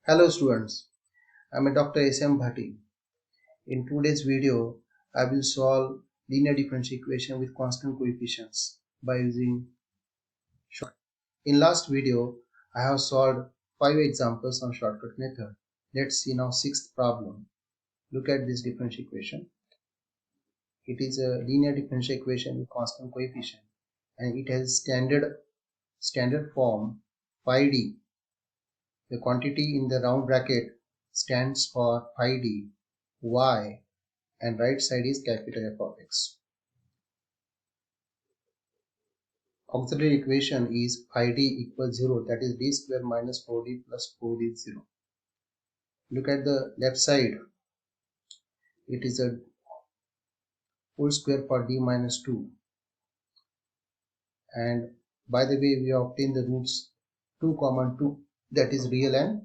Hello students, I am Dr. S.M. Bhatti. In today's video, I will solve linear differential equation with constant coefficients by using shortcut. In last video, I have solved 5 examples on shortcut method. Let's see now 6th problem. Look at this differential equation. It is a linear differential equation with constant coefficient and it has standard form phi d. The quantity in the round bracket stands for phi d, y, and right side is capital F of x. Auxiliary equation is phi d equals 0, that is d square minus 4d plus 4d is 0. Look at the left side, it is a whole square for d minus 2, and by the way we obtain the roots 2 common 2, that is real and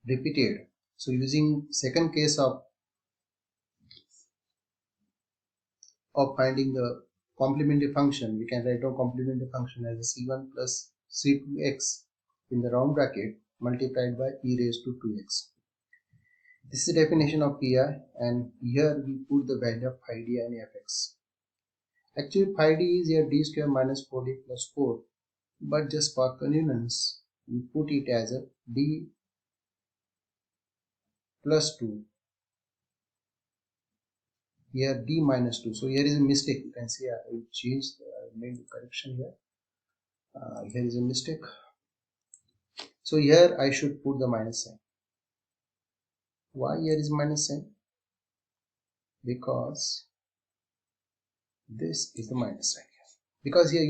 repeated. So using second case of finding the complementary function, we can write down complementary function as a c1 plus c2x in the round bracket multiplied by e raised to 2x. This is the definition of pi, and here we put the value of phi d and fx. Actually phi d is here d square minus 4d plus 4, but just for convenience we put it as a d plus 2, here d minus 2. So here is a mistake, you can see I changed, I made the correction here. Here is a mistake. So here I should put the minus sign. Why here is minus sign? Because this is the minus sign here. Because here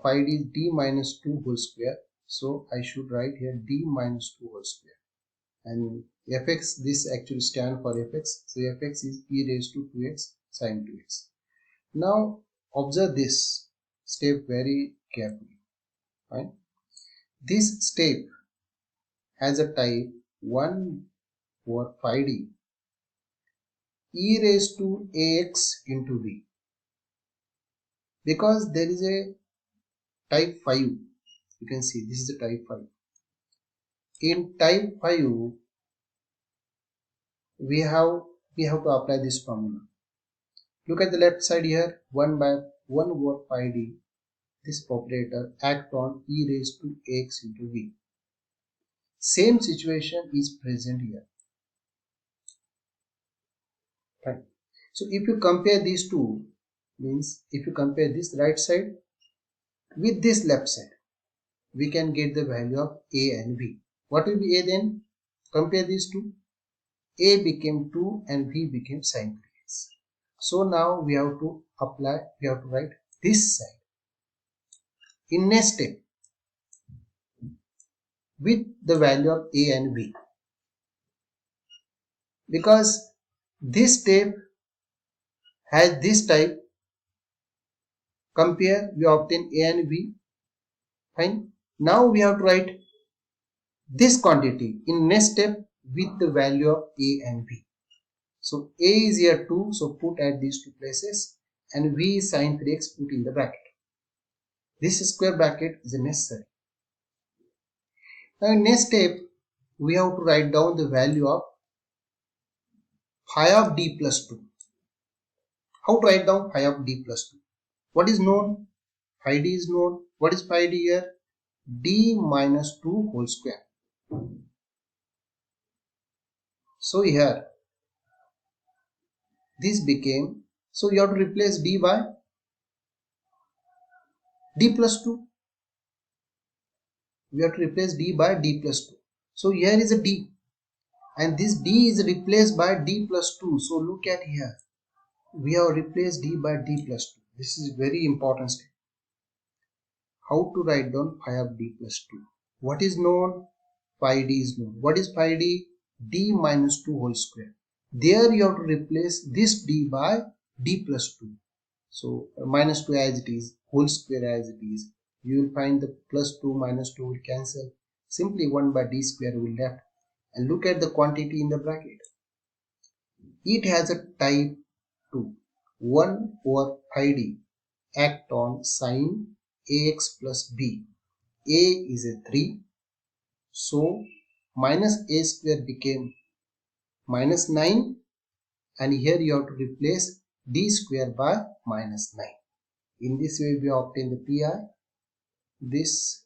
phi d is d minus 2 whole square. So I should write here d minus 2 whole square. And fx, this actually stands for fx. So fx is e raised to 2x sine 2x. Now observe this step very carefully. Fine. This step has a type 1 over phi d e raised to ax into b, because there is a type 5. You can see this is the type 5. In type 5 we have to apply this formula. Look at the left side here, 1 over phi d, this operator act on e raised to ax into b. Same situation is present here. Right. So if you compare these two, means if you compare this right side with this left side, we can get the value of a and b. What will be a then? Compare these two. A became 2 and b became sine 3x. So now we have to write this side in next step with the value of a and b. Because this step has this type, compare, we obtain a and b. Fine. Now we have to write this quantity in next step with the value of a and b. So a is here 2, so put at these two places, and b is sine 3x, put in the bracket. This square bracket is necessary. Now in next step we have to write down the value of phi of d plus 2. How to write down phi of d plus 2? What is known? Phi d is known. What is phi d here? D minus 2 whole square. So here this became, so you have to replace d by d plus 2. We have to replace d by d plus 2. So here is a d, and this d is replaced by d plus 2. So look at here, we have replaced d by d plus 2. This is very important step. How to write down phi of d plus 2? What is known? Phi d is known. What is phi d? D minus 2 whole square. There you have to replace this d by d plus 2. So minus 2 as it is, whole square as it is. You will find the plus 2 minus 2 will cancel. Simply 1 by d square will left. And look at the quantity in the bracket. It has a type 2. 1 over phi d act on sine ax plus b. A is a 3. So minus a square became minus 9, and here you have to replace d square by minus 9. In this way we obtain the pi. This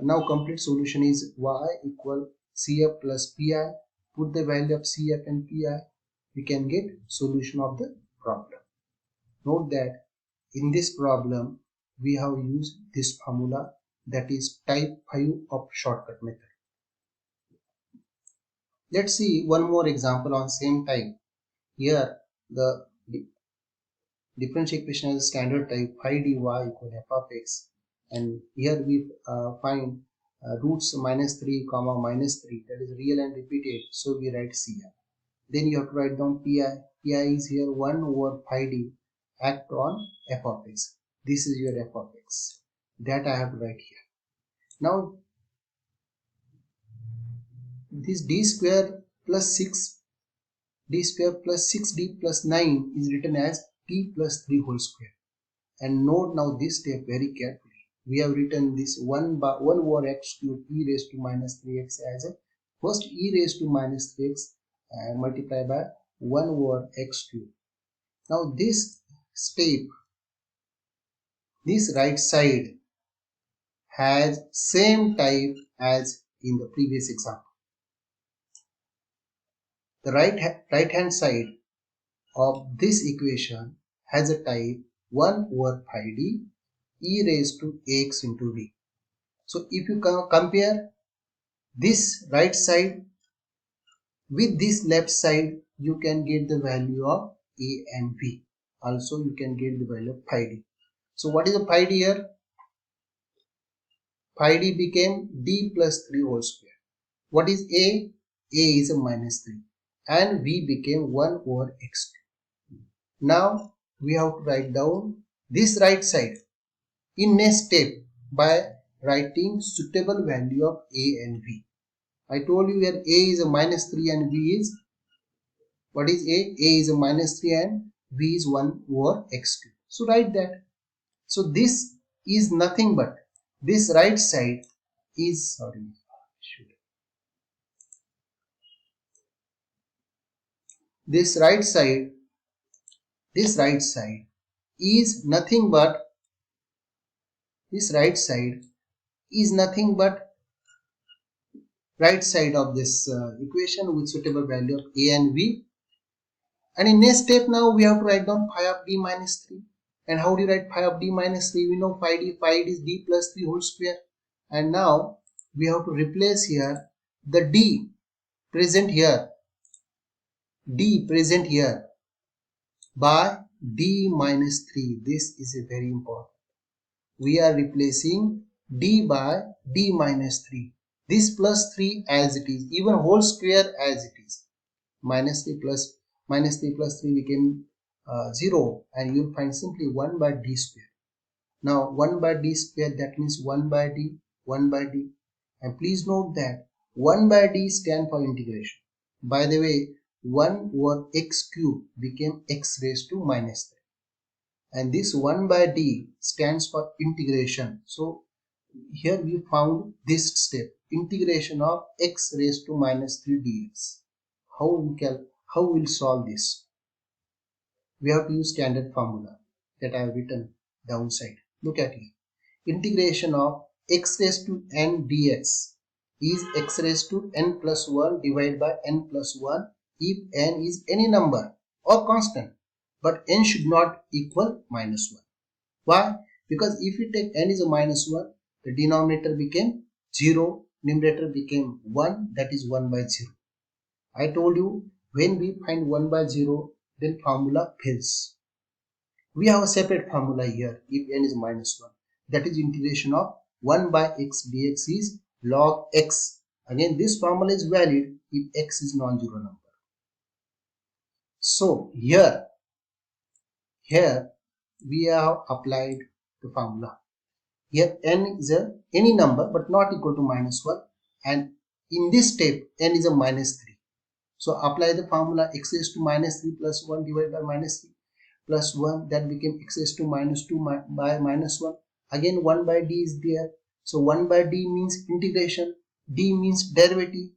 now complete solution is y equal cf plus pi. Put the value of cf and pi, we can get solution of the problem. Note that in this problem we have used this formula, that is type 5 of shortcut method. Let's see one more example on same type. Here the differential equation is standard type phi dy equal f of x, and here we find roots minus 3 comma minus 3, that is real and repeated, so we write CF. Then you have to write down pi. Pi is here 1 over phi d act on f of x. This is your f of x that I have to write here. Now this d square plus 6d plus 9 is written as t plus 3 whole square. And note now this step very carefully. We have written this 1 over x cube e raised to minus 3x as a first e raised to minus 3x multiplied by 1 over x cube. Now this step, this right side has same type as in the previous example. The right hand side of this equation has a type 1 over phi d e raised to ax into v. So if you compare this right side with this left side, you can get the value of a and v. Also you can get the value of phi d. So what is the phi d here? Phi d became d plus 3 whole square. What is a? A is a minus 3, and v became 1 over x. Now we have to write down this right side in next step by writing suitable value of a and v. I told you here a is a minus 3 and v is, what is a? A is a minus 3 and v is 1 over x cube. So write that. So this is nothing but this right side is, this right side is nothing but right side of this equation with suitable value of a and v. And in next step now we have to write down phi of d minus 3. And how do you write phi of d minus 3? We know phi d is d plus 3 whole square. And now we have to replace here the d present here by d minus 3. This is a very important. We are replacing d by d minus 3. This plus 3 as it is, even whole square as it is. Minus 3 plus 3 became 0, and you will find simply 1 by d square. Now 1 by d square, that means 1 by d. And please note that 1 by d stands for integration. By the way, 1 over x cube became x raised to minus 3. And this 1 by d stands for integration. So here we found this step, integration of x raised to minus 3 dx. How we'll solve this? We have to use standard formula that I have written downside. Look at here. Integration of x raised to n dx is x raised to n plus 1 divided by n plus 1 if n is any number or constant, but n should not equal minus 1. Why? Because if you take n is a minus 1, the denominator became 0, numerator became 1, that is 1 by 0. I told you when we find 1 by 0, then formula fails. We have a separate formula here if n is minus 1. That is integration of 1 by x dx is log x. Again, this formula is valid if x is non-zero number. So here we have applied the formula. Here n is any number but not equal to minus 1, and in this step n is a minus 3. So apply the formula x raised to minus 3 plus 1 divided by minus 3 plus 1, that became x raised to minus 2 by minus 1. Again 1 by d is there. So 1 by d means integration, d means derivative.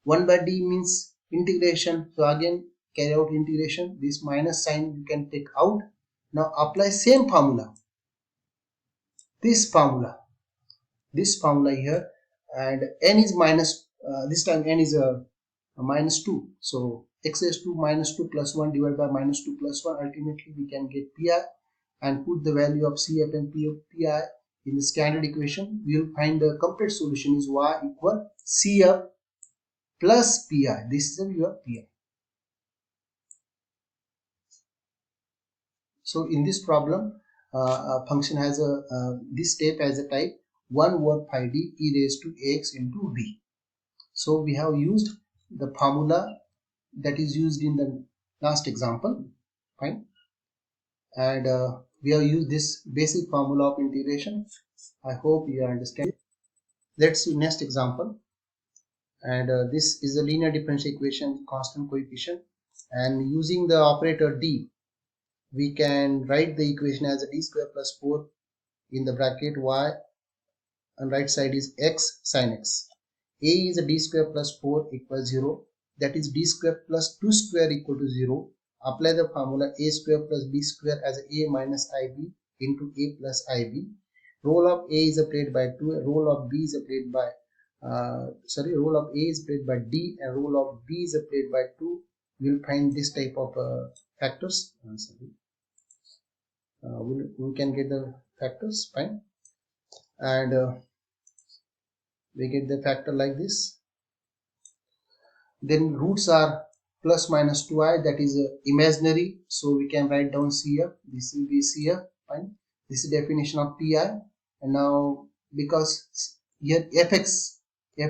1 by d means integration. So again carry out integration. This minus sign you can take out. Now apply same formula. This formula here, and n is minus, this time n is a minus 2. So x raised to minus 2 plus 1 divided by minus 2 plus 1. Ultimately we can get pi and put the value of CF and pi in the standard equation. We will find the complete solution is y equal CF plus pi. This is your pi. So in this problem, function has a this step has a type 1 over pi d e raised to x into v. So we have used the formula that is used in the last example, fine, and we have used this basic formula of integration. I hope you understand. Let's see next example, and this is a linear differential equation with constant coefficient, and using the operator d, we can write the equation as a d square plus 4 in the bracket y, and right side is x sin x. A is a d square plus 4 equals 0. That is d square plus 2 square equal to 0. Apply the formula a square plus b square as a minus ib into a plus ib. Role of a is applied by 2. Role of b is applied by role of a is applied by d, and role of b is applied by 2. We will find this type of factors. We can get the factors, fine, and we get the factor like this. Then roots are plus minus 2i, that is imaginary, so we can write down CF. This will be CF, fine. This is definition of pi. And now because here fx,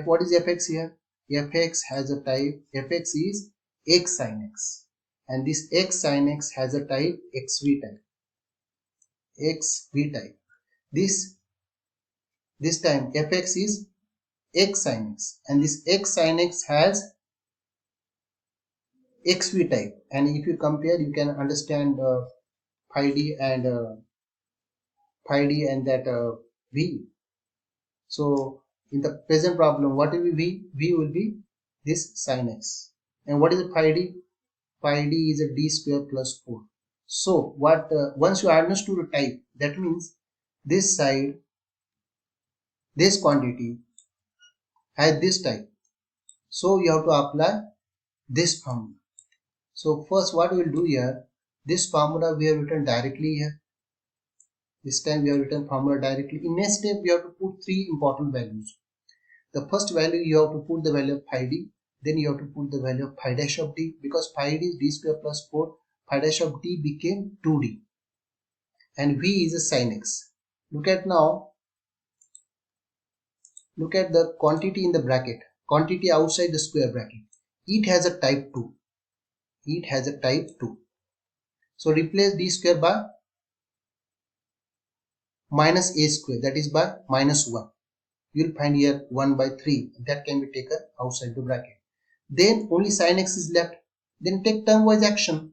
what is fx here? Fx has a type, fx is x sin x, and this x sin x has a type xv type. xv type. This time fx is x sin x, and this x sin x has xv type. And if you compare, you can understand phi d and that v. So in the present problem, what will be v? V will be this sin x. And what is the phi d? Phi d is a d square plus 4. So what once you understood the type, that means this side, this quantity has this type, so you have to apply this formula. So first what we will do here, this formula we have written directly here. This time we have written formula directly. In next step we have to put 3 important values. The first value you have to put the value of phi d, then you have to put the value of phi dash of d, because phi d is d square plus 4, phi dash of d became 2d, and v is a sin x. Look at now, look at the quantity in the bracket, quantity outside the square bracket. It has a type 2. It has a type 2. So replace d square by minus a square, that is by minus 1. You will find here 1 by 3, that can be taken outside the bracket. Then only sin x is left. Then take term wise action.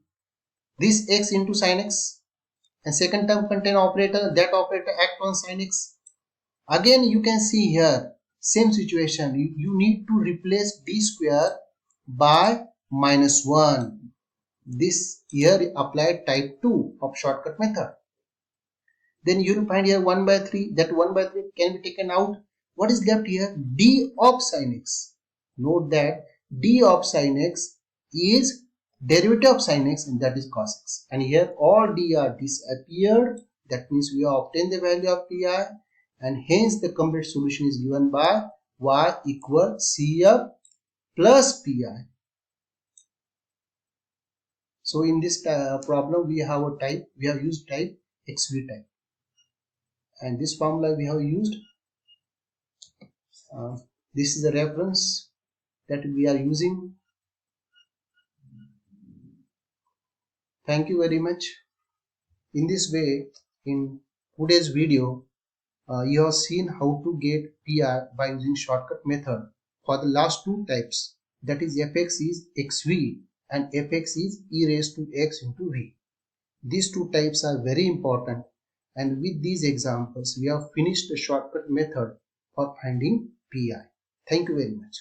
This x into sin x, and second term contain operator, that operator act on sin x. Again you can see here same situation. You need to replace d square by minus 1. This here applied type 2 of shortcut method. Then you will find here 1 by 3. That 1 by 3 can be taken out. What is left here? D of sin x. Note that d of sin x is derivative of sin x, and that is cos x. And here all d are disappeared. That means we have obtained the value of pi, and hence the complete solution is given by y equal CF plus pi. So in this problem we have a type, we have used type xv type, and this formula we have used. This is the reference that we are using. Thank you very much. In this way, in today's video, you have seen how to get pi by using shortcut method for the last 2 types, that is fx is xv and fx is e raised to x into v. These 2 types are very important, and with these examples we have finished the shortcut method for finding pi. Thank you very much.